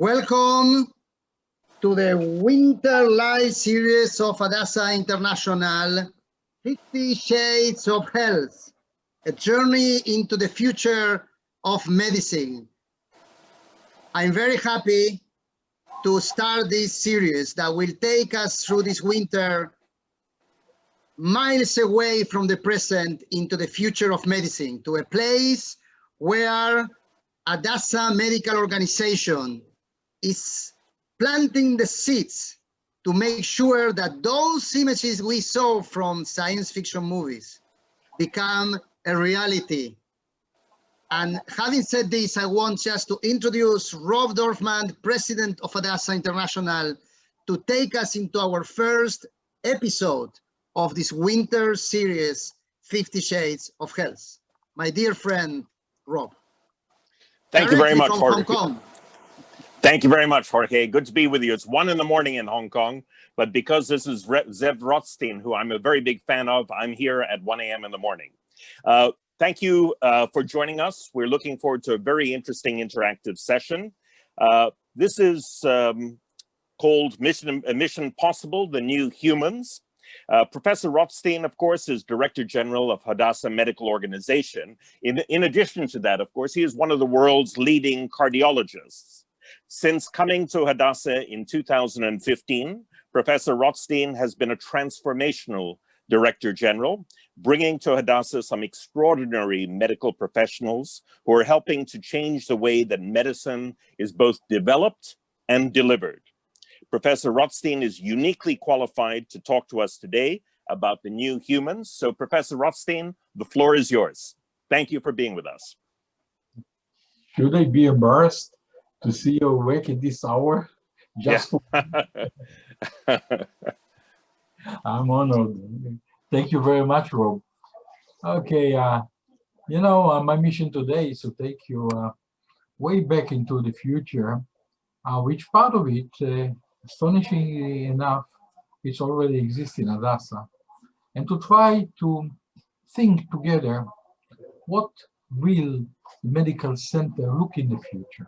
Welcome to the Winter Live series of Hadassah International, 50 Shades of Health, a journey into the future of medicine. I'm very happy to start this series that will take us through this winter, miles away from the present into the future of medicine, to a place where Hadassah Medical Organization is planting the seeds to make sure that those images we saw from science fiction movies become a reality. And having said this, I want just to introduce Rob Dorfman, President of Hadassah International, to take us into our first episode of this winter series, 50 Shades of Health. My dear friend, Rob. Thank you very much, from Jorge. Hong Kong. Thank you very much, Jorge. Good to be with you. It's 1 in the morning in Hong Kong, but because this is Zeev Rotstein, who I'm a very big fan of, I'm here at 1 a.m. in the morning. Thank you for joining us. We're looking forward to a very interesting interactive session. This is called Mission Possible, the New Humans. Professor Rotstein, of course, is Director General of Hadassah Medical Organization. In addition to that, of course, he is one of the world's leading cardiologists. Since coming to Hadassah in 2015, Professor Rotstein has been a transformational Director General, bringing to Hadassah some extraordinary medical professionals who are helping to change the way that medicine is both developed and delivered. Professor Rotstein is uniquely qualified to talk to us today about the new humans. So Professor Rotstein, the floor is yours. Thank you for being with us. Should I be embarrassed to see you awake at this hour? I'm honored. Thank you very much, Rob. Okay, my mission today is to take you way back into the future, which part of it, astonishingly enough, it's already exists in Hadassah, and to try to think together what will the medical center look in the future.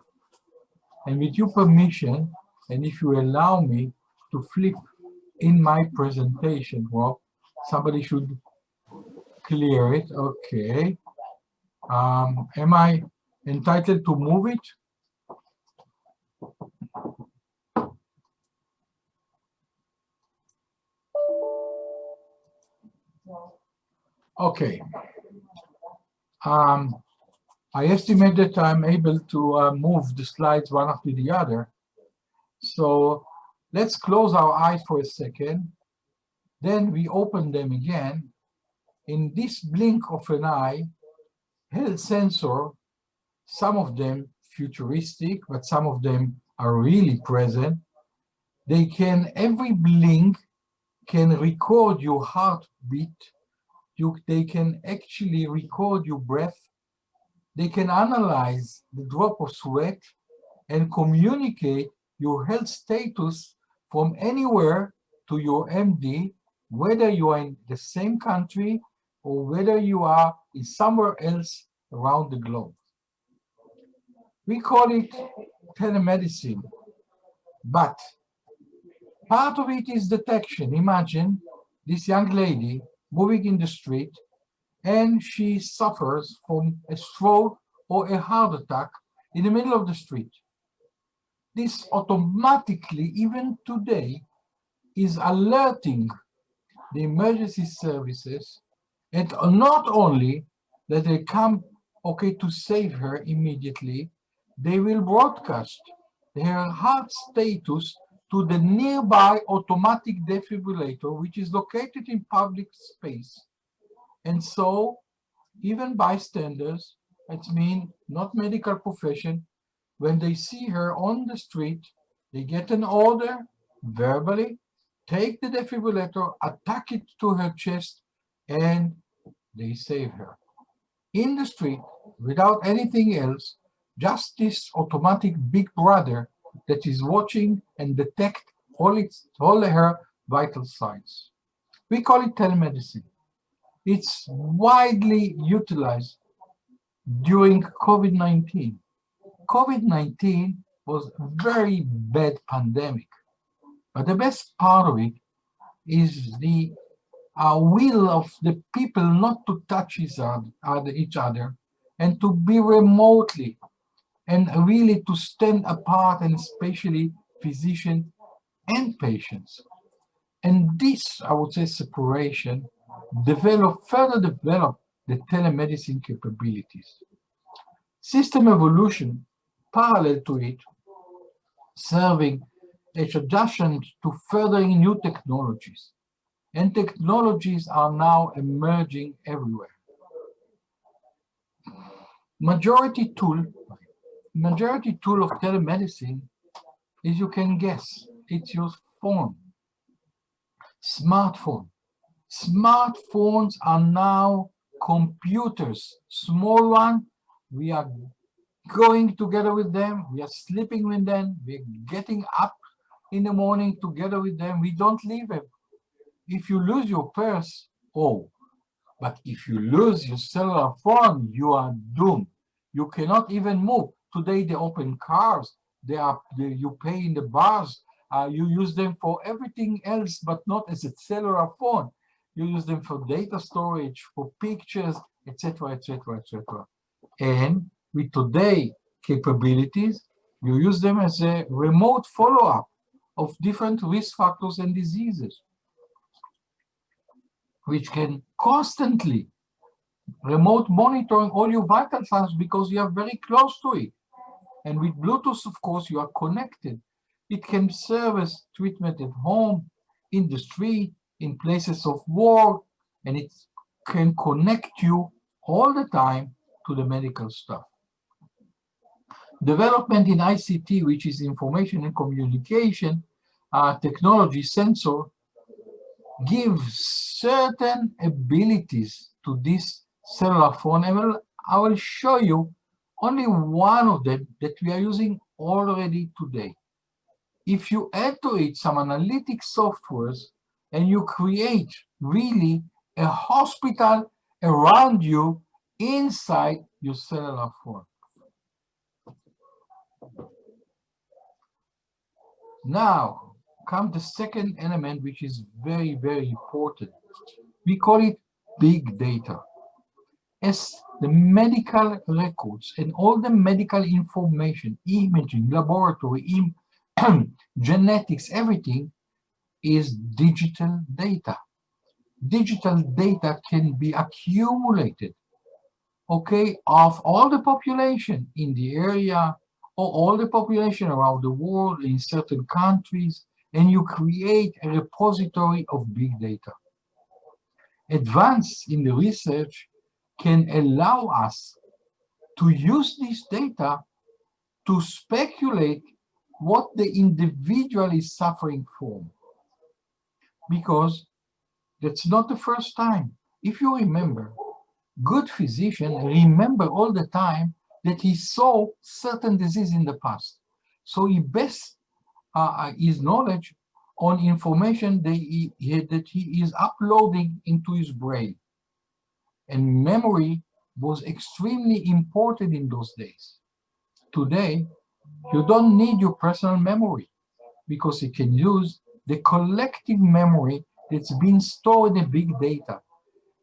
And with your permission, and if you allow me to flip in my presentation, Rob, somebody should clear it. Okay. Am I entitled to move it? Okay. I estimate that I'm able to move the slides one after the other. So let's close our eyes for a second. Then we open them again. In this blink of an eye, health sensor, some of them futuristic, but some of them are really present. They can, every blink can record your heartbeat. They can actually record your breath. They can analyze the drop of sweat and communicate your health status from anywhere to your MD, whether you are in the same country or whether you are in somewhere else around the globe. We call it telemedicine, but part of it is detection. Imagine this young lady moving in the street and she suffers from a stroke or a heart attack in the middle of the street. This automatically, even today, is alerting the emergency services, and not only that they come, okay, to save her immediately, they will broadcast her heart status to the nearby automatic defibrillator, which is located in public space. And so even bystanders, it means not medical profession, when they see her on the street, they get an order verbally, take the defibrillator, attack it to her chest, and they save her. In the street, without anything else, just this automatic big brother that is watching and detect all her vital signs. We call it telemedicine. It's widely utilized during COVID-19. COVID-19 was very bad pandemic. But the best part of it is the will of the people not to touch each other and to be remotely and really to stand apart, and especially physicians and patients. And this, I would say, separation further develop the telemedicine capabilities. System evolution, parallel to it, serving as adjustment to furthering new technologies. And technologies are now emerging everywhere. Majority tool of telemedicine is, you can guess, it's your phone. Smartphone. Smartphones are now computers, small one. We are going together with them. We are sleeping with them. We are getting up in the morning together with them. We don't leave them. If you lose your purse, oh, but if you lose your cellular phone, you are doomed. You cannot even move. Today they open cars. You pay in the bars. You use them for everything else, but not as a cellular phone. You use them for data storage, for pictures, etc., etc., etc. And with today capabilities, you use them as a remote follow-up of different risk factors and diseases, which can constantly remote monitoring all your vital signs because you are very close to it. And with Bluetooth, of course, you are connected. It can serve as treatment at home, in the street, in places of work, and it can connect you all the time to the medical stuff. Development in ICT, which is information and communication technology sensor, gives certain abilities to this cellular phone. I will show you only one of them that we are using already today. If you add to it some analytic softwares and you create really a hospital around you inside your cellular phone. Now comes the second element, which is very, very important. We call it big data. As the medical records and all the medical information, imaging, laboratory, genetics, everything is digital data. Digital data can be accumulated, okay, of all the population in the area or all the population around the world in certain countries, and you create a repository of big data. Advance in the research can allow us to use this data to speculate what the individual is suffering from. Because that's not the first time. If you remember, good physician remember all the time that he saw certain disease in the past. So he bases his knowledge on information that he is uploading into his brain. And memory was extremely important in those days. Today, you don't need your personal memory because you can use the collective memory that's been stored in big data,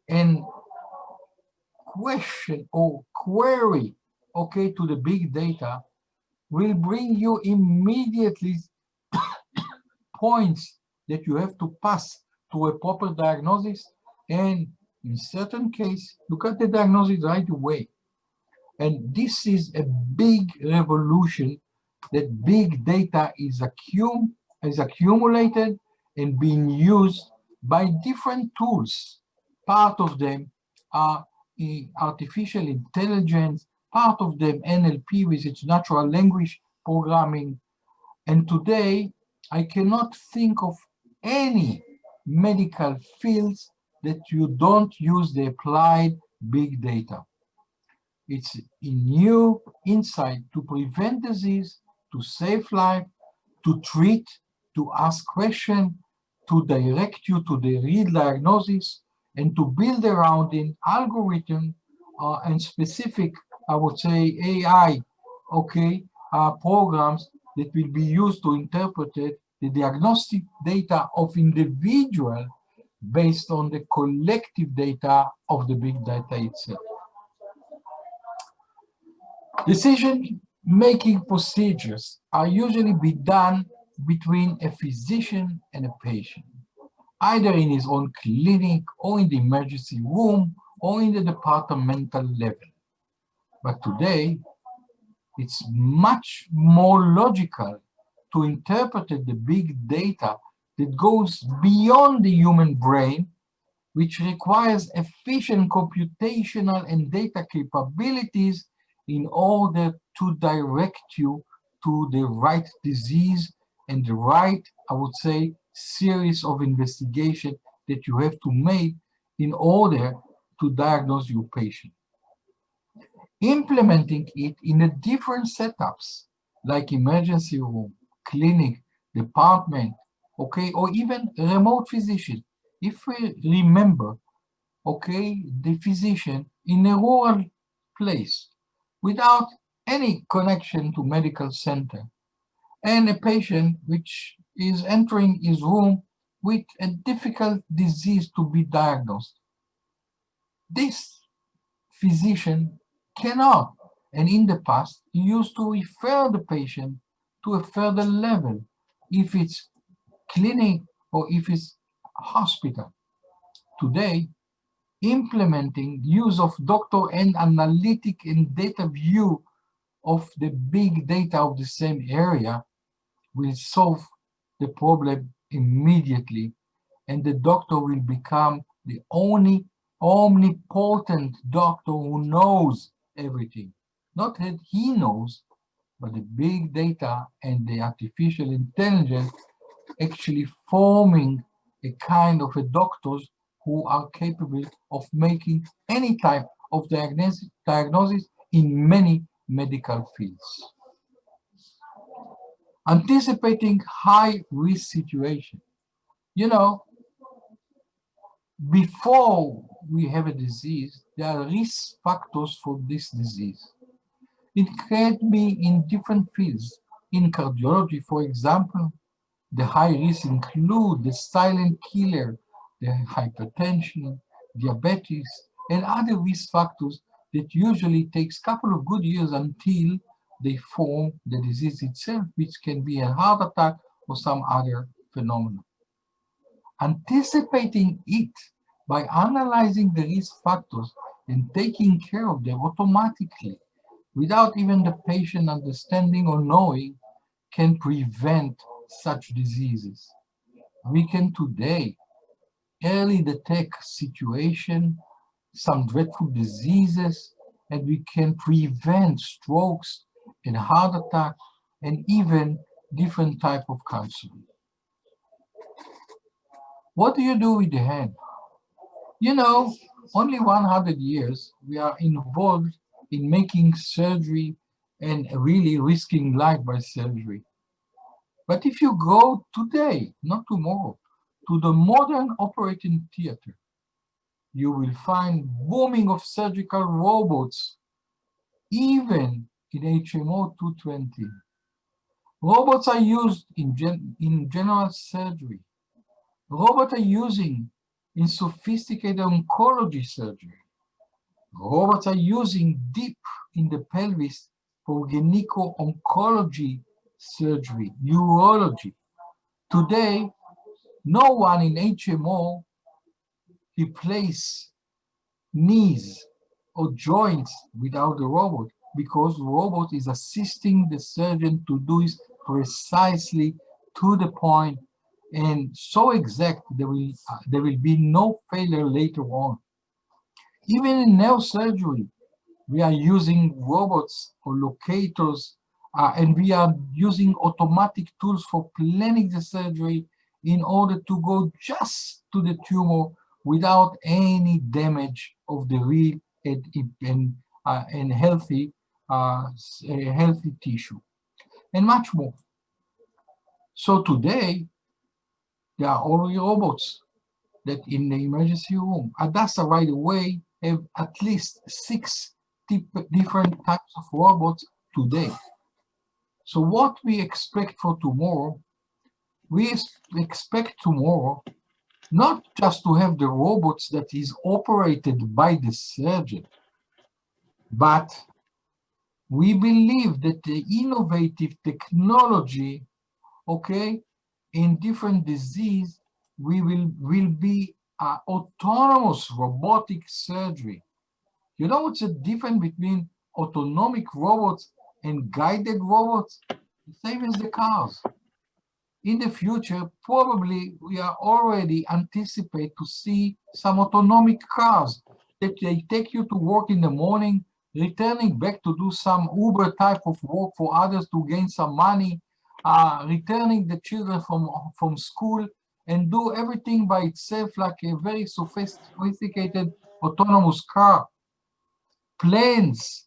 and question or query, okay, to the big data will bring you immediately points that you have to pass to a proper diagnosis, and in certain case, you got the diagnosis right away. And this is a big revolution, that big data is accumulated and being used by different tools. Part of them are artificial intelligence, part of them NLP, with its natural language programming. And today, I cannot think of any medical fields that you don't use the applied big data. It's a new insight to prevent disease, to save life, to treat, to ask questions, to direct you to the real diagnosis, and to build around an algorithm and specific, I would say, AI, okay, programs that will be used to interpret the diagnostic data of individual based on the collective data of the big data itself. Decision-making procedures are usually be done between a physician and a patient, either in his own clinic or in the emergency room or in the departmental level. But today, it's much more logical to interpret the big data that goes beyond the human brain, which requires efficient computational and data capabilities in order to direct you to the right disease and the right, I would say, series of investigation that you have to make in order to diagnose your patient. Implementing it in a different setups, like emergency room, clinic, department, okay, or even remote physician. If we remember, okay, the physician in a rural place without any connection to medical center, and a patient which is entering his room with a difficult disease to be diagnosed. This physician cannot, and in the past, used to refer the patient to a further level, if it's clinic or if it's hospital. Today, implementing use of doctor and analytic and data view of the big data of the same area will solve the problem immediately, and the doctor will become the only omnipotent doctor who knows everything. Not that he knows, but the big data and the artificial intelligence actually forming a kind of a doctors who are capable of making any type of diagnosis in many medical fields. Anticipating high-risk situation. You know, before we have a disease, there are risk factors for this disease. It can be in different fields. In cardiology, for example, the high risks include the silent killer, the hypertension, diabetes, and other risk factors that usually takes a couple of good years until they form the disease itself, which can be a heart attack or some other phenomenon. Anticipating it by analyzing the risk factors and taking care of them automatically, without even the patient understanding or knowing, can prevent such diseases. We can today early detect situation, some dreadful diseases, and we can prevent strokes and heart attack and even different type of cancer. What do you do with the hand? You know, only 100 years we are involved in making surgery and really risking life by surgery. But if you go today, not tomorrow, to the modern operating theater, you will find booming of surgical robots, even in HMO 220. Robots are used in general surgery. Robots are using in sophisticated oncology surgery. Robots are using deep in the pelvis for gyneco-oncology surgery, urology. Today, no one in HMO replace knees or joints without the robot, because the robot is assisting the surgeon to do it precisely to the point and so exact there will be no failure later on. Even in neurosurgery, we are using robots or locators, and we are using automatic tools for planning the surgery in order to go just to the tumor without any damage of the real and healthy tissue, and much more. So today, there are already robots that in the emergency room. Hadassah right away have at least 6 different types of robots today. So what we expect for tomorrow, we expect tomorrow not just to have the robots that is operated by the surgeon, but we believe that the innovative technology, okay, in different disease, we will be autonomous robotic surgery. You know what's the difference between autonomic robots and guided robots? The same as the cars. In the future, probably we are already anticipate to see some autonomic cars that they take you to work in the morning, returning back to do some Uber type of work for others to gain some money, returning the children from school, and do everything by itself like a very sophisticated autonomous car. Planes,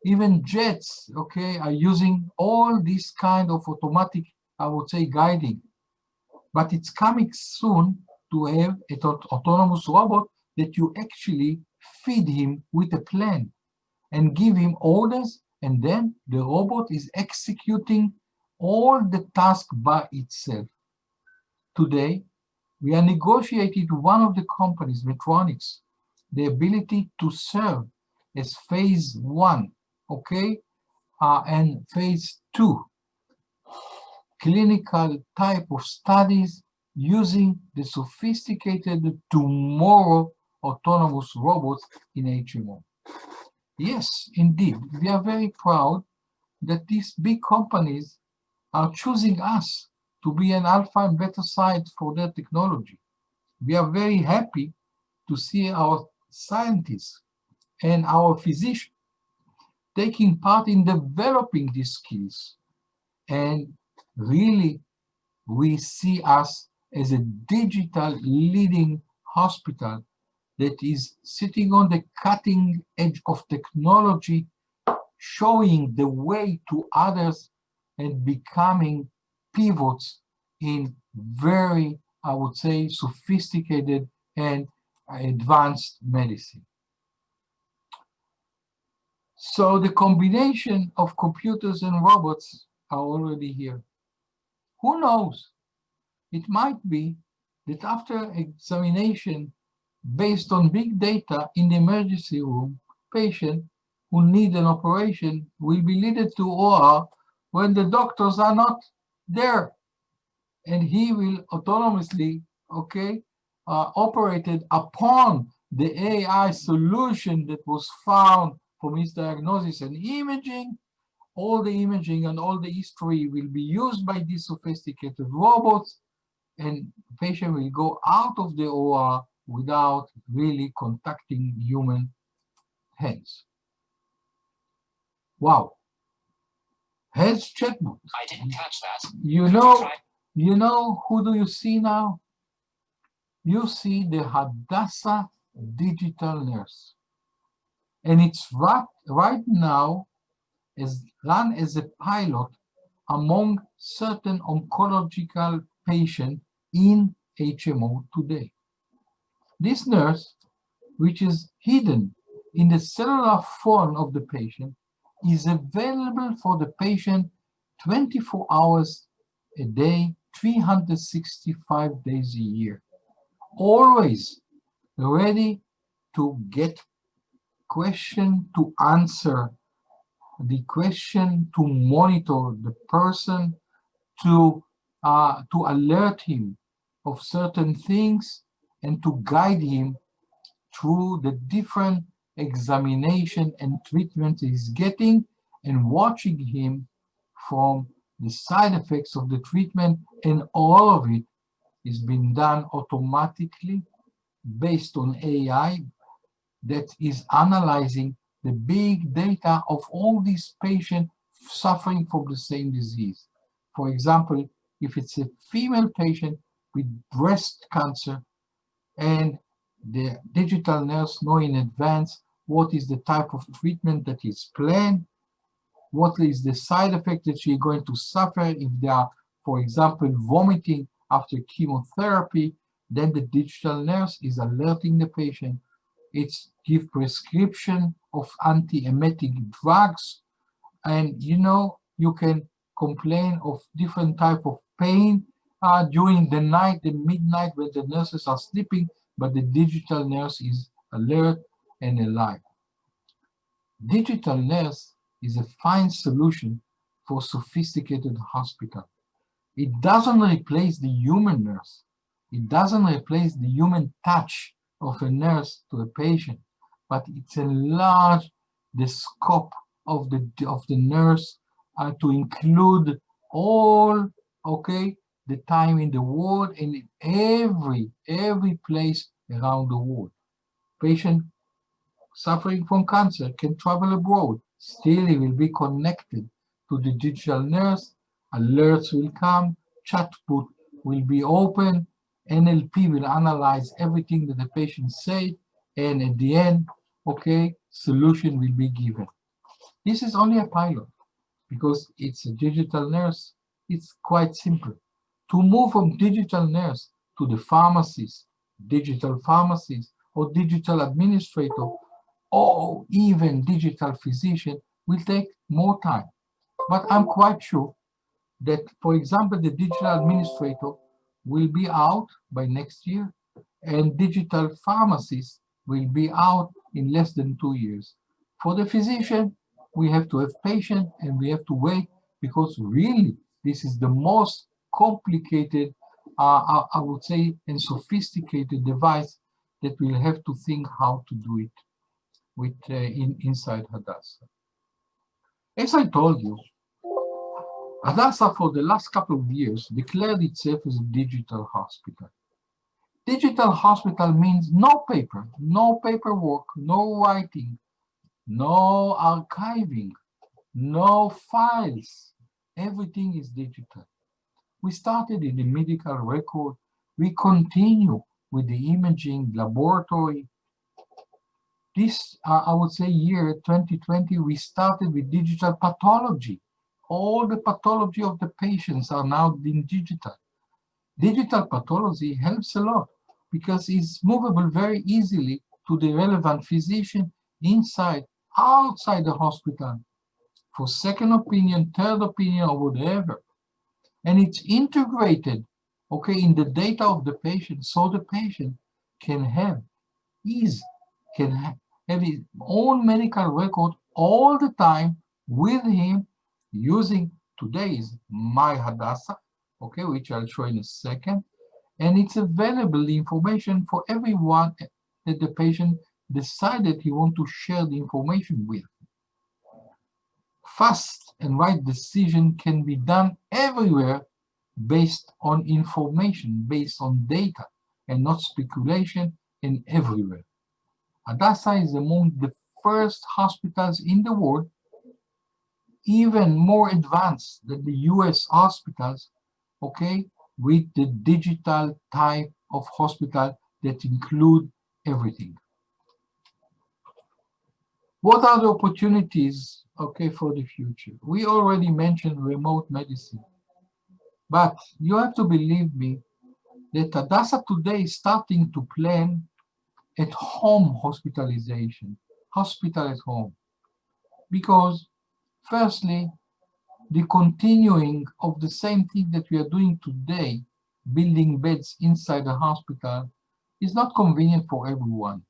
even jets, okay, are using all this kind of automatic, I would say, guiding. But it's coming soon to have an autonomous robot that you actually feed him with a plan and give him orders, and then the robot is executing all the tasks by itself. Today, we are negotiating with one of the companies, Medtronics, the ability to serve as phase 1, okay, and phase 2 clinical type of studies using the sophisticated tomorrow autonomous robots in HMO. Yes, indeed, we are very proud that these big companies are choosing us to be an alpha and beta site for their technology. We are very happy to see our scientists and our physicians taking part in developing these skills. And really, we see us as a digital leading hospital that is sitting on the cutting edge of technology, showing the way to others and becoming pivots in very, I would say, sophisticated and advanced medicine. So the combination of computers and robots are already here. Who knows? It might be that after examination based on big data in the emergency room, patient who need an operation will be leaded to OR when the doctors are not there, and he will autonomously, okay, operated upon the AI solution that was found for misdiagnosis and imaging. All the imaging and all the history will be used by these sophisticated robots, and the patient will go out of the OR without really contacting human hands. Wow. Health chatbot. I didn't catch that. You know who do you see now? You see the Hadassah digital nurse. And it's right now is run as a pilot among certain oncological patients in HMO today. This nurse, which is hidden in the cellular phone of the patient, is available for the patient 24 hours a day, 365 days a year, always ready to get question, to answer the question, to monitor the person, to alert him of certain things, and to guide him through the different examination and treatment he's getting, and watching him from the side effects of the treatment. And all of it is being done automatically based on AI that is analyzing the big data of all these patients suffering from the same disease. For example, if it's a female patient with breast cancer, and the digital nurse know in advance what is the type of treatment that is planned, what is the side effect that she's going to suffer if they are, for example, vomiting after chemotherapy, then the digital nurse is alerting the patient. It's give prescription of anti-emetic drugs, and you can complain of different type of pain during the night, the midnight, when the nurses are sleeping, but the digital nurse is alert and alive. Digital nurse is a fine solution for sophisticated hospital. It doesn't replace the human nurse. It doesn't replace the human touch of a nurse to a patient, but it enlarges the scope of the nurse to include all, the time in the world and in every place around the world. Patient suffering from cancer can travel abroad. Still, he will be connected to the digital nurse. Alerts will come, chatbot will be open, NLP will analyze everything that the patient said, and at the end, solution will be given. This is only a pilot because it's a digital nurse. It's quite simple. To move from digital nurse to the pharmacist, digital pharmacist, or digital administrator, or even digital physician will take more time. But I'm quite sure that, for example, the digital administrator will be out by next year, and digital pharmacist will be out in less than 2 years. For the physician, we have to have patience and we have to wait, because really this is the most complicated, I would say, and sophisticated device that we'll have to think how to do it with inside Hadassah. As I told you, Hadassah for the last couple of years declared itself as a digital hospital. Digital hospital means no paper, no paperwork, no writing, no archiving, no files. Everything is digital. We started in the medical record. We continue with the imaging laboratory. This, I would say, year 2020, we started with digital pathology. All the pathology of the patients are now in digital. Digital pathology helps a lot because it's movable very easily to the relevant physician inside, outside the hospital, for second opinion, third opinion, or whatever. And it's integrated, in the data of the patient, so the patient can have his own medical record all the time with him, using today's My Hadassah, which I'll show in a second. And it's available, the information, for everyone that the patient decided he wants to share the information with. Fast and right decision can be done everywhere based on information, based on data, and not speculation, and everywhere. Hadassah is among the first hospitals in the world, even more advanced than the US hospitals, with the digital type of hospital that include everything. What are the opportunities, for the future? We already mentioned remote medicine, but you have to believe me that Hadassah today is starting to plan at home hospitalization, hospital at home, because firstly, the continuing of the same thing that we are doing today, building beds inside the hospital, is not convenient for everyone.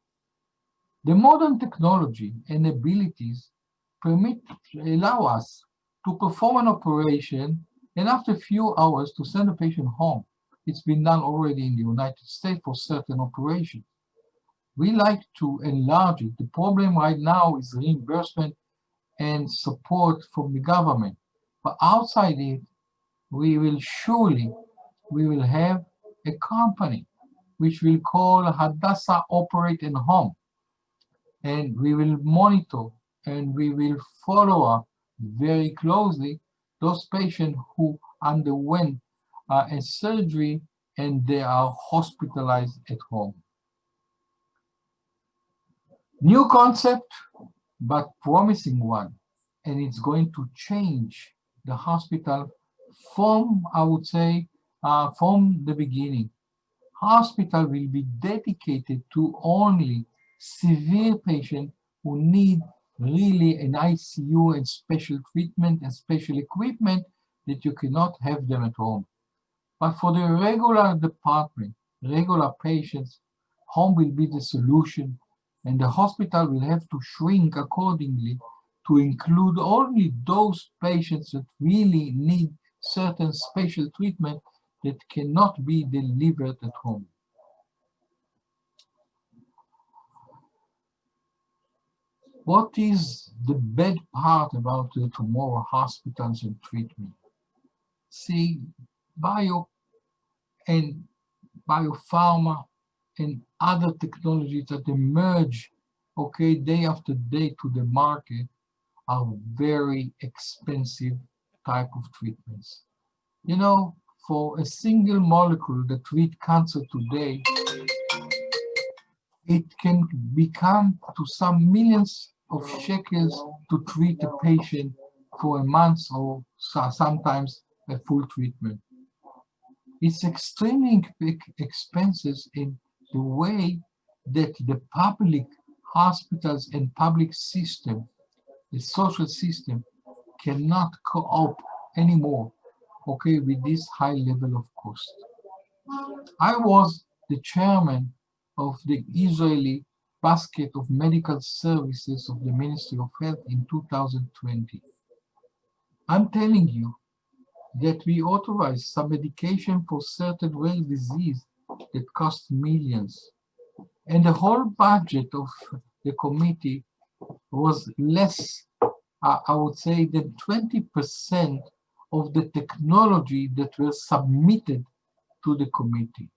The modern technology and abilities allow us to perform an operation and after a few hours to send a patient home. It's been done already in the United States for certain operations. We like to enlarge it. The problem right now is reimbursement and support from the government. But outside it, we will have a company which we'll call Hadassah Operate and Home. And we will monitor and we will follow up very closely those patients who underwent a surgery and they are hospitalized at home. New concept, but promising one. And it's going to change the hospital from, I would say, from the beginning. Hospital will be dedicated to only severe patients who need really an ICU and special treatment and special equipment that you cannot have them at home. But for the regular department, regular patients, home will be the solution, and the hospital will have to shrink accordingly to include only those patients that really need certain special treatment that cannot be delivered at home. What is the bad part about the tomorrow hospitals and treatment? See, bio and biopharma and other technologies that emerge, okay, day after day to the market are very expensive type of treatments. You know, for a single molecule that treats cancer today, it can become to some millions of shekels to treat a patient for a month or sometimes a full treatment. It's extremely expensive in the way that the public hospitals and public system, the social system, cannot cope anymore, okay, with this high level of cost. I was the chairman of the Israeli basket of medical services of the Ministry of Health in 2020. I'm telling you that we authorized some medication for certain rare disease that cost millions. And the whole budget of the committee was less, I would say, than 20% of the technology that was submitted to the committee.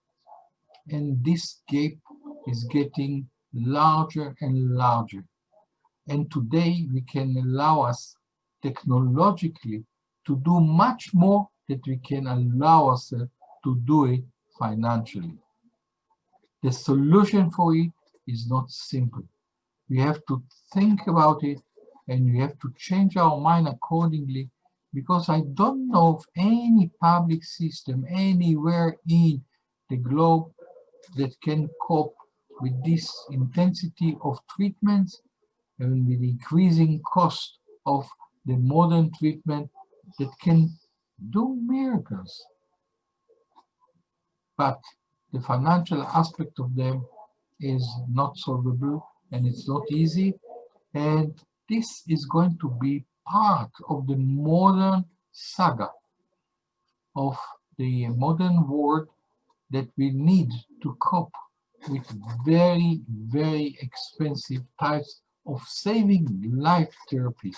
And this gap is getting larger and larger. And today we can allow us technologically to do much more that we can allow ourselves to do it financially. The solution for it is not simple. We have to think about it and we have to change our mind accordingly, because I don't know of any public system anywhere in the globe that can cope with this intensity of treatments and with the increasing cost of the modern treatment that can do miracles. But the financial aspect of them is not solvable and it's not easy. And this is going to be part of the modern saga of the modern world that we need to cope with very, very expensive types of saving life therapies.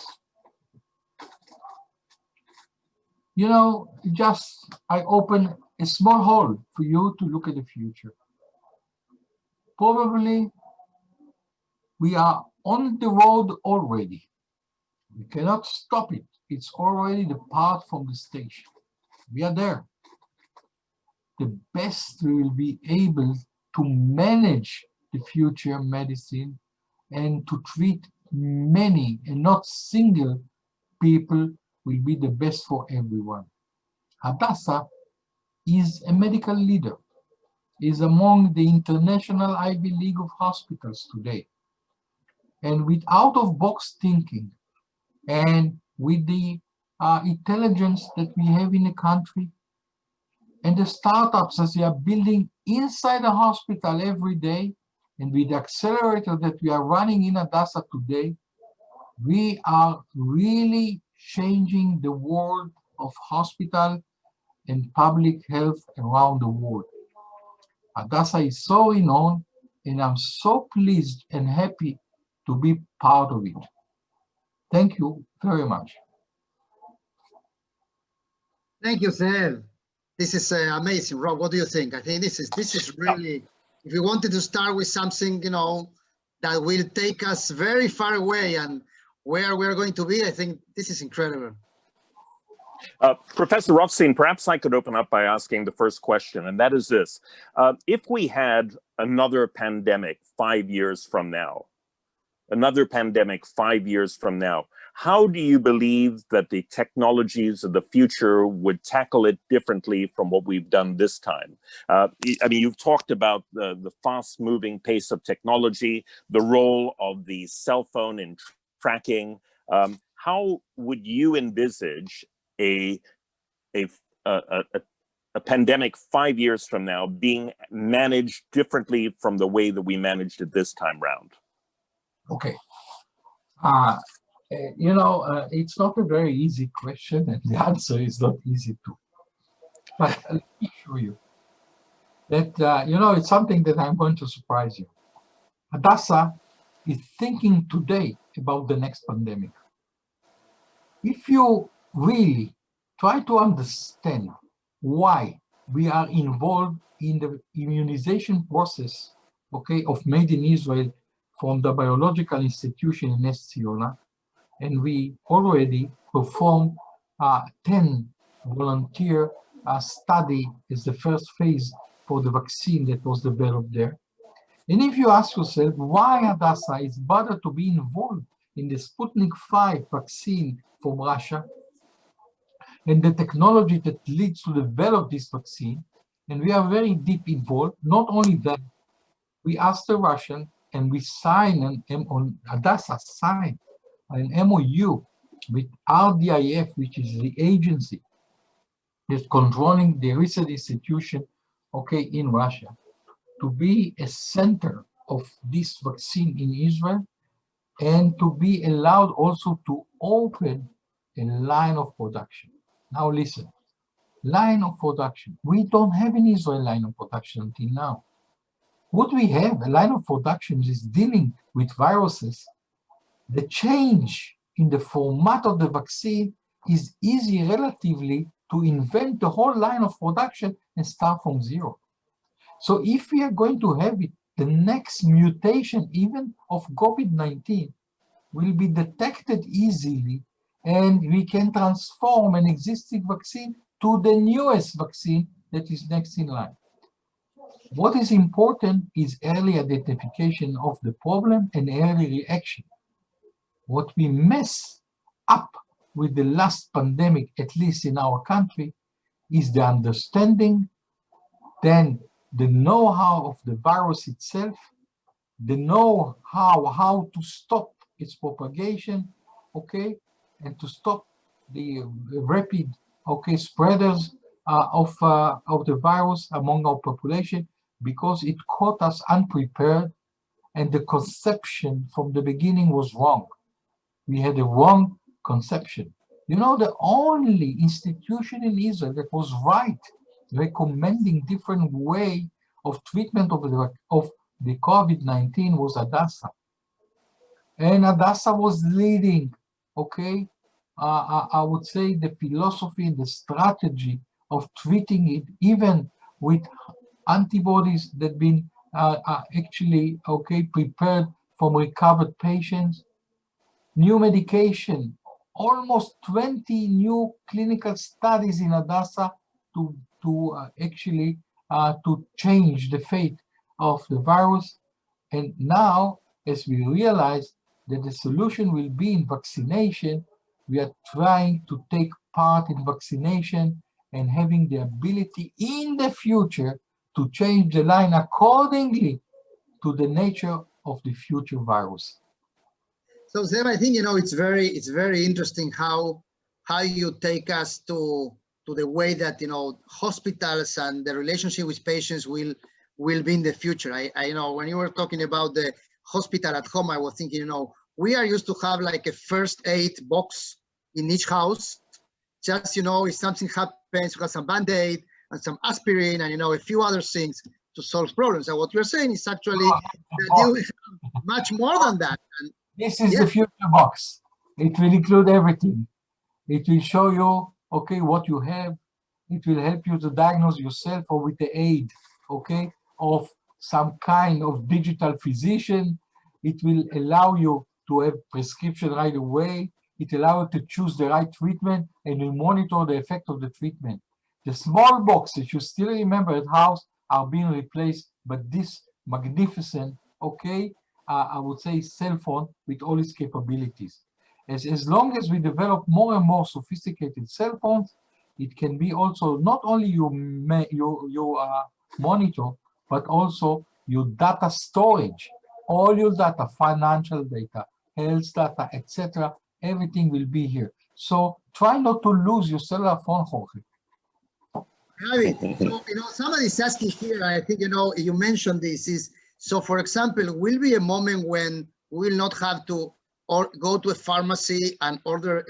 You know, I open a small hole for you to look at the future. Probably we are on the road already. We cannot stop it. It's already depart from the station. We are there. The best we will be able to manage the future medicine and to treat many and not single people will be the best for everyone. Hadassah is a medical leader, is among the international Ivy League of hospitals today. And with out-of-box thinking and with the intelligence that we have in the country and the startups as they are building inside the hospital every day, and with the accelerator that we are running in Hadassah today, we are really changing the world of hospital and public health around the world. Hadassah is so renowned, and I'm so pleased and happy to be part of it. Thank you very much. Thank you, Zeev. This is amazing. Rob, what do you think? I think this is really, if you wanted to start with something, you know, that will take us very far away and where we're going to be, I think this is incredible. Professor Rotstein, perhaps I could open up by asking the first question, and that is this. If we had another pandemic 5 years from now, how do you believe that the technologies of the future would tackle it differently from what we've done this time? I mean, you've talked about the fast-moving pace of technology, the role of the cell phone in tracking. How would you envisage a a, a, a, a pandemic 5 years from now being managed differently from the way that we managed it this time round? Okay. It's not a very easy question, and the answer is not easy too. But let me show you that, it's something that I'm going to surprise you. Hadassah is thinking today about the next pandemic. If you really try to understand why we are involved in the immunization process, okay, of Made in Israel from the biological institution in Ness Ziona, and we already performed 10 volunteer study as the first phase for the vaccine that was developed there. And if you ask yourself why Hadassah is bothered to be involved in the Sputnik 5 vaccine from Russia and the technology that leads to develop this vaccine, and we are very deep involved. Not only that, we asked the Russian and we signed Hadassah signed an MOU with RDIF, which is the agency that's controlling the research institution, okay, in Russia, to be a center of this vaccine in Israel and to be allowed also to open a line of production. Now listen, line of production. We don't have an Israel line of production until now. What we have, a line of production, is dealing with viruses. The change in the format of the vaccine is easy relatively to invent the whole line of production and start from zero. So if we are going to have it, the next mutation even of COVID-19 will be detected easily, and we can transform an existing vaccine to the newest vaccine that is next in line. What is important is early identification of the problem and early reaction. What we mess up with the last pandemic, at least in our country, is the understanding, then the know-how of the virus itself, the know-how, how to stop its propagation, okay, and to stop the rapid, okay, spreaders of the virus among our population, because it caught us unprepared, and the conception from the beginning was wrong. We had a wrong conception. You know, the only institution in Israel that was right, recommending different way of treatment of the COVID-19 was Hadassah. And Hadassah was leading, okay, I would say the philosophy and the strategy of treating it even with antibodies that been actually, okay, prepared from recovered patients. New medication, almost 20 new clinical studies in Hadassah to actually to change the fate of the virus. And now, as we realize that the solution will be in vaccination, we are trying to take part in vaccination and having the ability in the future to change the line accordingly to the nature of the future virus. So Zeev, I think, it's very interesting how you take us to the way that, hospitals and the relationship with patients will be in the future. I know when you were talking about the hospital at home, I was thinking, we are used to have like a first aid box in each house. Just, if something happens, you have some Band-Aid and some aspirin and, a few other things to solve problems. And what you're saying is actually that you have much more than that. And this is the future box. It will include everything. It will show you, okay, what you have. It will help you to diagnose yourself or with the aid, okay, of some kind of digital physician. It will allow you to have prescription right away. It allows you to choose the right treatment and will monitor the effect of the treatment. The small boxes, you still remember at house, are being replaced by this magnificent, okay, I would say cell phone with all its capabilities. As long as we develop more and more sophisticated cell phones, it can be also not only your monitor, but also your data storage. All your data, financial data, health data, etc., everything will be here. So try not to lose your cellular phone, Jorge. have it. So, somebody's asking here, I think, you mentioned this, so for example, will be a moment when we will not have to go to a pharmacy and order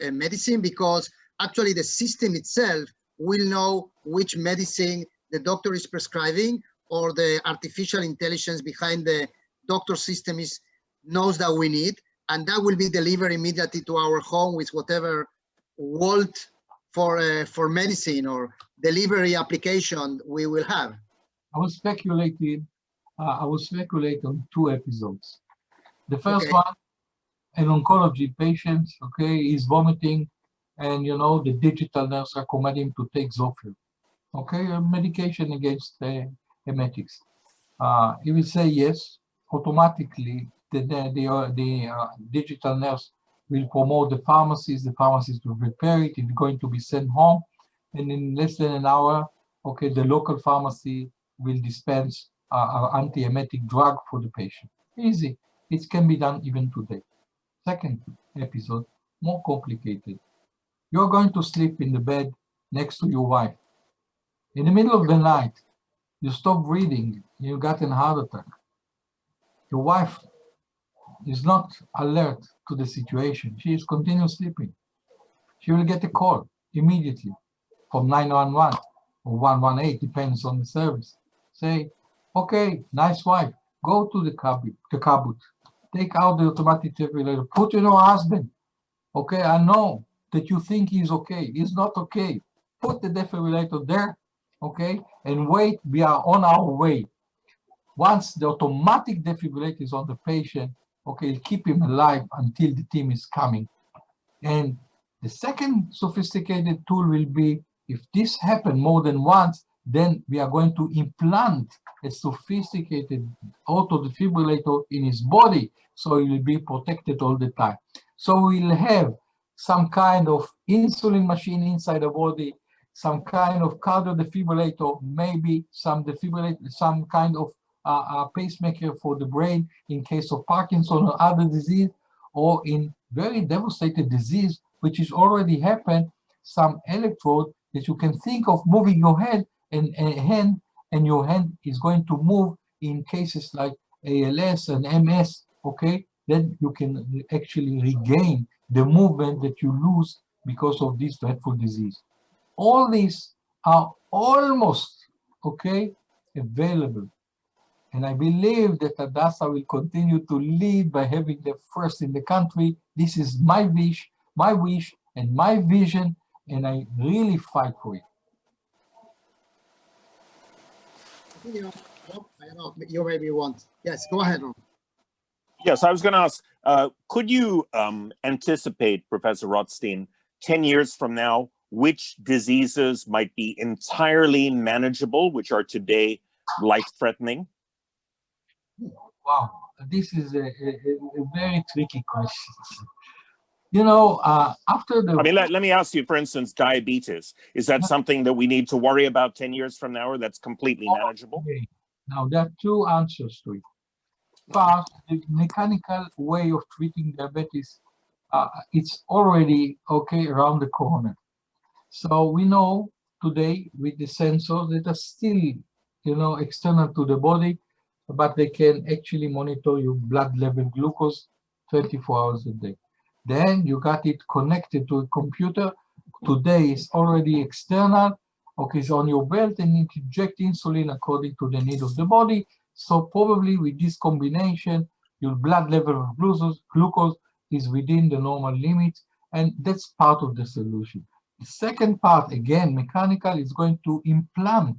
a medicine, because actually the system itself will know which medicine the doctor is prescribing, or the artificial intelligence behind the doctor system knows that we need, and that will be delivered immediately to our home with whatever vault for medicine or delivery application we will have. I was speculating on 2 episodes. The first Okay. one, an oncology patient, is vomiting, and the digital nurse recommend him to take Zofio, a medication against emetics. He will say yes. Automatically, the digital nurse will promote the pharmacist. The pharmacist will prepare it. It's going to be sent home, and in less than an hour, the local pharmacy will dispense an antiemetic drug for the patient. Easy. It can be done even today. Second episode, more complicated. You're going to sleep in the bed next to your wife. In the middle of the night, you stop breathing, you got a heart attack. Your wife is not alert to the situation. She is continuously sleeping. She will get a call immediately from 911 or 118, depends on the service. Say, okay, nice wife, go to the cupboard, take out the automatic defibrillator, put in your husband. Okay, I know that you think he's okay. He's not okay. Put the defibrillator there, okay, and wait, we are on our way. Once the automatic defibrillator is on the patient, okay, keep him alive until the team is coming. And the second sophisticated tool will be, if this happened more than once, then we are going to implant a sophisticated auto defibrillator in his body, so he will be protected all the time. So we'll have some kind of insulin machine inside the body, some kind of cardio defibrillator, maybe some kind of pacemaker for the brain in case of Parkinson or other disease, or in very devastated disease, which is already happened, some electrode that you can think of moving your head and hand, and your hand is going to move in cases like ALS and MS, okay? Then you can actually regain the movement that you lose because of this dreadful disease. All these are almost, available. And I believe that Hadassah will continue to lead by having the first in the country. This is my wish, and my vision, and I really fight for it. You maybe want. Yes, go ahead, Rob. Yes, I was going to ask, could you anticipate, Professor Rotstein, 10 years from now, which diseases might be entirely manageable, which are today life-threatening? Wow, this is a very tricky question. After the... I mean, let me ask you, for instance, diabetes. Is that something that we need to worry about 10 years from now, or that's completely manageable? Okay. Now, there are 2 answers to it. First, the mechanical way of treating diabetes, it's already around the corner. So we know today with the sensors that are still, external to the body, but they can actually monitor your blood level glucose 24 hours a day. Then you got it connected to a computer. Today it's already external, it's on your belt, and it inject insulin according to the need of the body. So probably with this combination, your blood level of glucose is within the normal limits, and that's part of the solution. The second part, again, mechanical, is going to implant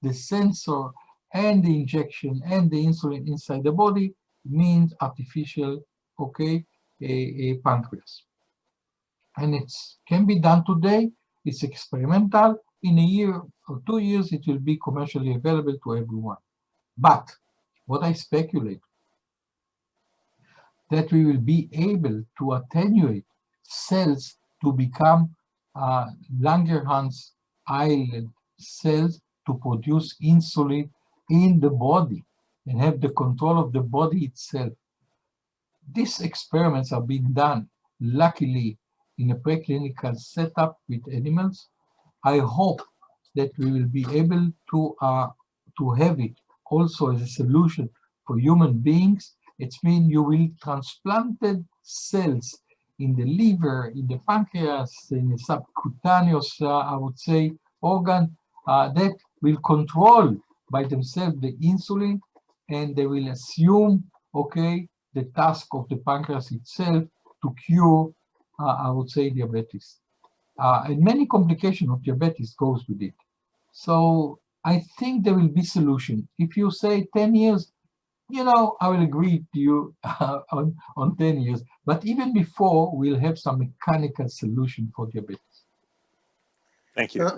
the sensor and the injection and the insulin inside the body, means artificial, a pancreas. And it can be done today. It's experimental. In a year or 2 years, it will be commercially available to everyone. But what I speculate, that we will be able to attenuate cells to become Langerhans island cells to produce insulin in the body and have the control of the body itself. These experiments are being done, luckily, in a preclinical setup with animals. I hope that we will be able to have it also as a solution for human beings. It means you will transplanted cells in the liver, in the pancreas, in the subcutaneous, I would say, organ that will control by themselves the insulin, and they will assume, okay, the task of the pancreas itself to cure, I would say, diabetes. And many complications of diabetes goes with it. So I think there will be solution. If you say 10 years, you know, I will agree to you on 10 years. But even before, we'll have some mechanical solution for diabetes. Thank you.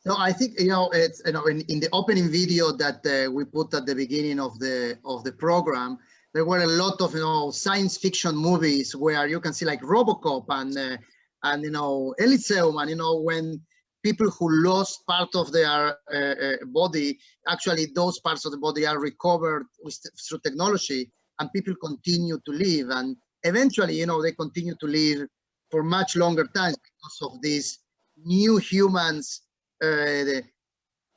So I think, you know, it's, you know, in the opening video that we put at the beginning of the program, there were a lot of, you know, science fiction movies where you can see like Robocop and you know, Elysium, and you know, when people who lost part of their body, actually those parts of the body are recovered through technology, and people continue to live, and eventually, you know, they continue to live for much longer times because of these new humans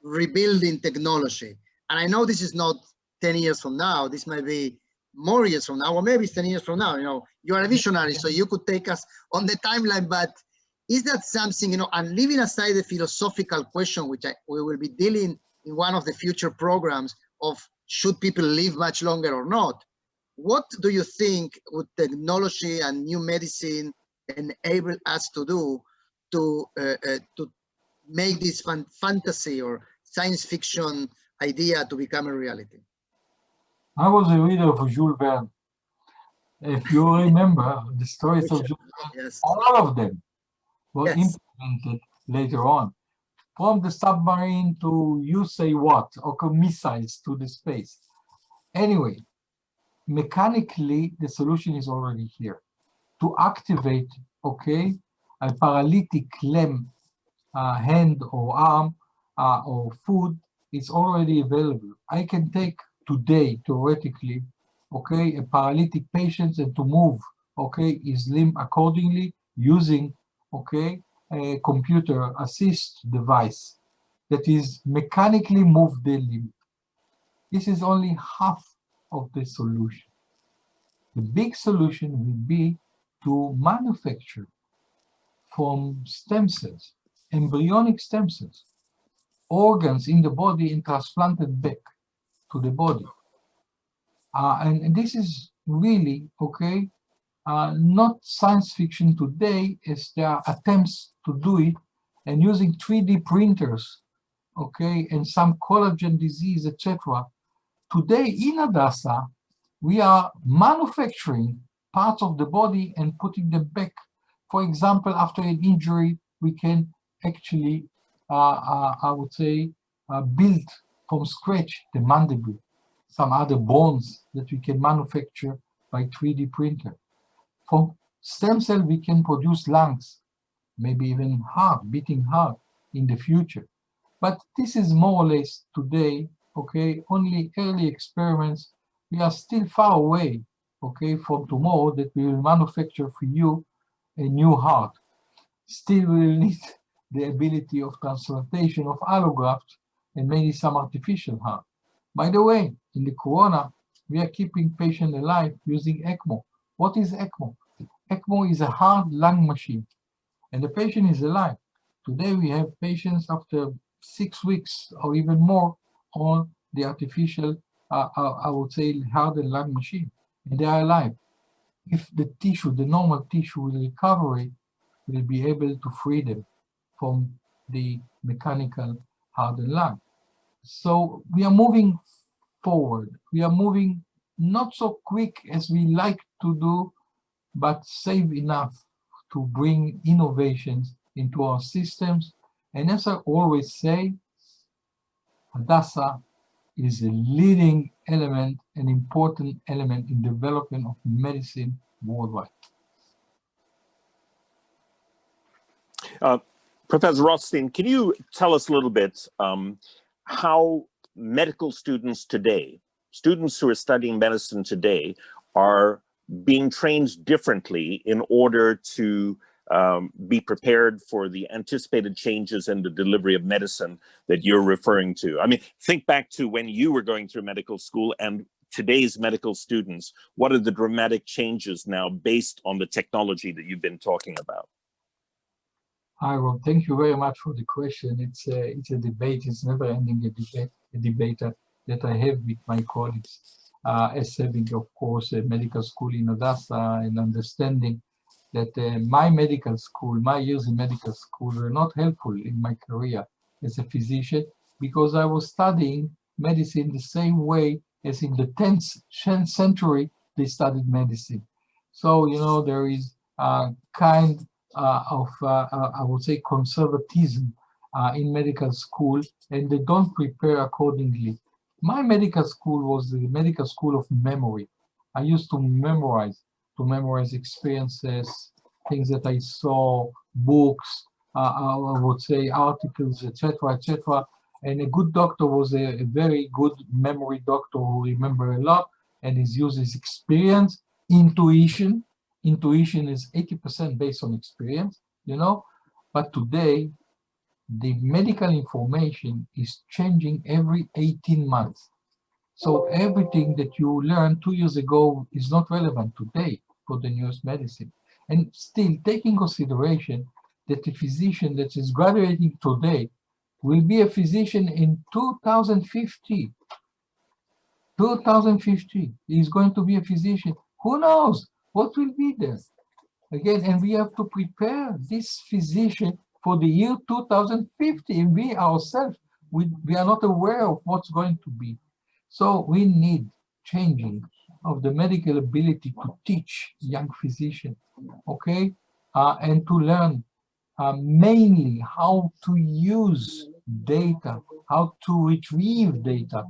rebuilding technology. And I know this is not 10 years from now, this might be more years from now, or maybe it's 10 years from now. You know, you are a visionary, so you could take us on the timeline, but is that something, you know, and leaving aside the philosophical question, which we will be dealing in one of the future programs of should people live much longer or not, what do you think would technology and new medicine enable us to do to make this fantasy or science fiction idea to become a reality? I was a reader of Jules Verne. If you remember the stories of Jules Verne, yes, all of them were implemented later on. From the submarine to you say what, or missiles to the space. Anyway, mechanically, the solution is already here. To activate, okay, a paralytic limb, hand or arm or foot is already available. I can take today, theoretically, okay, a paralytic patient and to move, okay, his limb accordingly using, okay, a computer assist device that is mechanically move the limb. This is only half of the solution. The big solution will be to manufacture from stem cells, embryonic stem cells, organs in the body and transplanted back to the body. And this is really, okay, not science fiction today, as there are attempts to do it, and using 3D printers, okay, and some collagen disease, etc. Today in Hadassah, we are manufacturing parts of the body and putting them back. For example, after an injury, we can actually, I would say, build from scratch the mandible, some other bones that we can manufacture by 3D printer. From stem cell, we can produce lungs, maybe even heart, beating heart in the future. But this is more or less today, okay, only early experiments. We are still far away, okay, from tomorrow that we will manufacture for you a new heart. Still, we will need the ability of transplantation of allograft and maybe some artificial heart. By the way, in the corona, we are keeping patients alive using ECMO. What is ECMO? ECMO is a hard lung machine, and the patient is alive. Today, we have patients after 6 weeks or even more on the artificial, I would say, hardened lung machine, and they are alive. If the tissue, the normal tissue will recover it, we'll be able to free them from the mechanical hardened lung. So we are moving forward. We are moving not so quick as we like to do, but safe enough to bring innovations into our systems. And as I always say, Hadassah is a leading element, an important element in development of medicine worldwide. Professor Rotstein, can you tell us a little bit how medical students today, students who are studying medicine today, are being trained differently in order to be prepared for the anticipated changes in the delivery of medicine that you're referring to? I mean, think back to when you were going through medical school and today's medical students. What are the dramatic changes now based on the technology that you've been talking about? Hi, Rob. Thank you very much for the question. It's a debate. It's never ending a debate that I have with my colleagues. As having, of course, a medical school in Hadassah, and understanding that my medical school, my years in medical school were not helpful in my career as a physician, because I was studying medicine the same way as in the 10th century they studied medicine. So, you know, there is a kind of, I would say, conservatism in medical school, and they don't prepare accordingly. My medical school was the medical school of memory. I used to memorize experiences, things that I saw, books, I would say articles, etc., etc. And a good doctor was a very good memory doctor who remember a lot and is uses experience, intuition. Intuition is 80% based on experience, you know. But today, the medical information is changing every 18 months. So everything that you learned 2 years ago is not relevant today for the newest medicine. And still, taking consideration that a physician that is graduating today will be a physician in 2050. 2050, he's going to be a physician. Who knows what will be there? Again, and we have to prepare this physician for the year 2050, and we ourselves, we are not aware of what's going to be. So we need changing of the medical ability to teach young physicians, okay, and to learn mainly how to use data, how to retrieve data,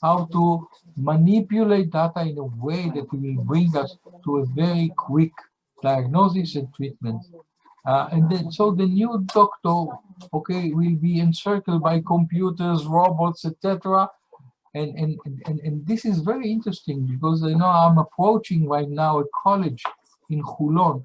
how to manipulate data in a way that will bring us to a very quick diagnosis and treatment. And then, so the new doctor, okay, will be encircled by computers, robots, etc. And this is very interesting, because you know I'm approaching right now a college in Hulon,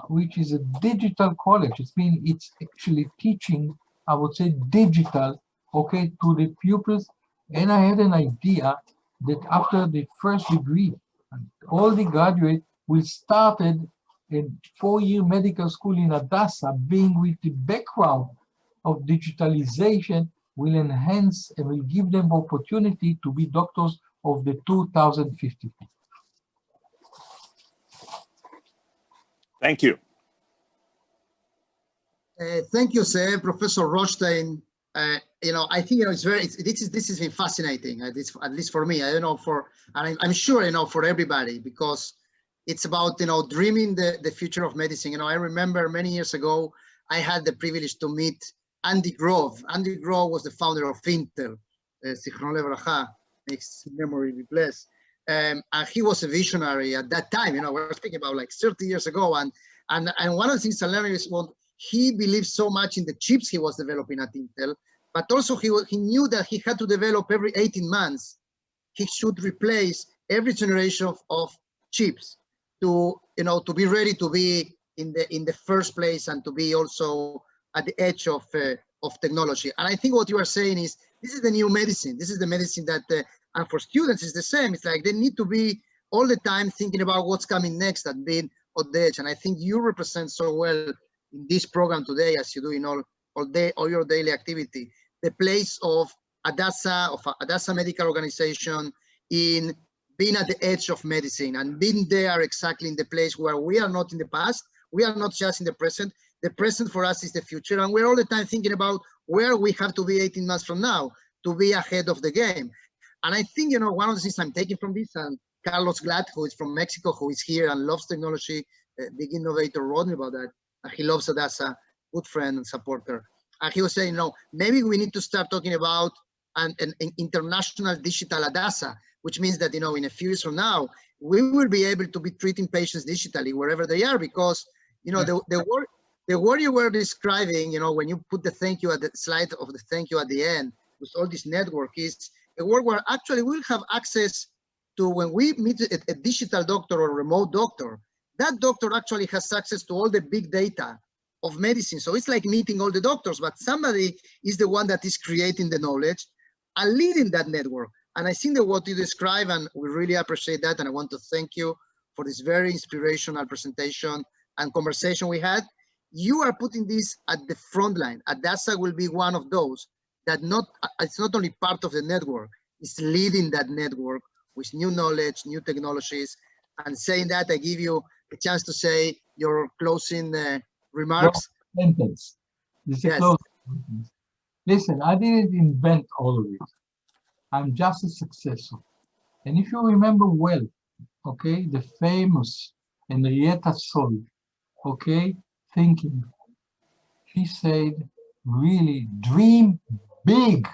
which is a digital college. It's actually teaching, I would say, digital, okay, to the pupils. And I had an idea that after the first degree, all the graduates will start a 4-year medical school in Hadassah, being with the background of digitalization, will enhance and will give them opportunity to be doctors of the 2050. Thank you. Thank you, sir, Professor Rotstein. You know, I think, you know, this has been fascinating, at least for me. I don't know and I'm sure, you know, for everybody, because it's about, you know, dreaming the future of medicine. You know, I remember many years ago, I had the privilege to meet Andy Grove. Andy Grove was the founder of Intel, Zichron Levracha, his memory be blessed. And he was a visionary at that time. You know, we're speaking about like 30 years ago. And one of the things I learned is, well, he believed so much in the chips he was developing at Intel, but also he knew that he had to develop every 18 months. He should replace every generation of chips to, you know, to be ready to be in the first place and to be also at the edge of technology. And I think what you are saying is, this is the new medicine. This is the medicine that, and for students, it's the same. It's like they need to be all the time thinking about what's coming next and being on the edge. And I think you represent so well in this program today, as you do in all your daily activity, the place of Hadassah Medical Organization in being at the edge of medicine and being there exactly in the place where we are not in the past. We are not just in the present. The present for us is the future. And we're all the time thinking about where we have to be 18 months from now to be ahead of the game. And I think, you know, one of the things I'm taking from this, and Carlos Glad, who is from Mexico, who is here and loves technology, big innovator, wrote me about that. He loves Hadassah, good friend and supporter. And he was saying, no, maybe we need to start talking about an international digital Hadassah, which means that, you know, in a few years from now, we will be able to be treating patients digitally wherever they are, because, you know, the word you were describing, you know, when you put the thank you at the slide of the thank you at the end, with all this network, is a word where actually we'll have access to, when we meet a digital doctor or a remote doctor, that doctor actually has access to all the big data of medicine. So it's like meeting all the doctors, but somebody is the one that is creating the knowledge and leading that network. And I think that what you describe, and we really appreciate that. And I want to thank you for this very inspirational presentation and conversation we had. You are putting this at the front line. Hadassah will be one of those that it's not only part of the network, it's leading that network with new knowledge, new technologies. And saying that, I give you a chance to say your closing remarks. Sentence. This is a Yes. closing sentence. Listen, I didn't invent all of it. I'm just a successor. And if you remember well, okay, the famous Henrietta Sold, okay, thinking, she said, really dream big.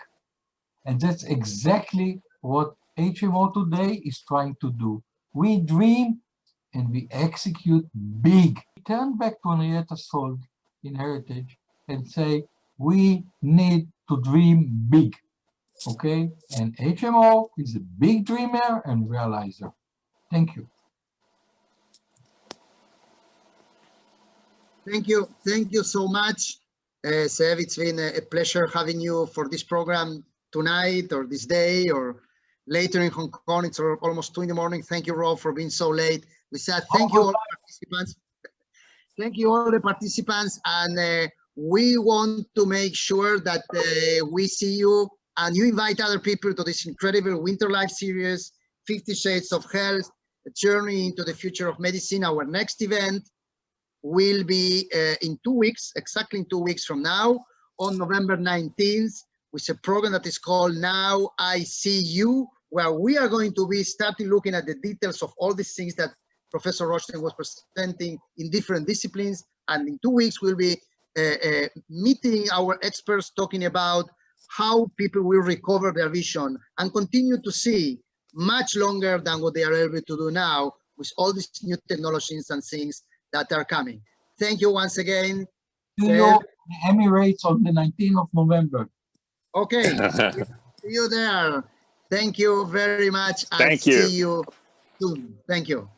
And that's exactly what HMO today is trying to do. We dream and we execute big. Turn back to Henrietta Sold in Heritage and say, we need to dream big. Okay, and HMO is a big dreamer and realizer. Thank you. Thank you so much, Zeev. It's been a pleasure having you for this program tonight or this day or later in Hong Kong. It's almost 2 in the morning. Thank you, Rob, for being so late. We said thank you all the participants. Thank you all the participants, and we want to make sure that we see you and you invite other people to this incredible Winter Life series, 50 Shades of Health, a journey into the future of medicine. Our next event will be in 2 weeks, exactly in 2 weeks from now, on November 19th, with a program that is called Now I See You, where we are going to be starting looking at the details of all these things that Professor Rotstein was presenting in different disciplines. And in 2 weeks, we'll be meeting our experts, talking about how people will recover their vision and continue to see much longer than what they are able to do now with all these new technologies and things that are coming. Thank you once again. See you in the Emirates on the 19th of November. Okay, see you there. Thank you very much, and Thank you. see you soon. Thank you.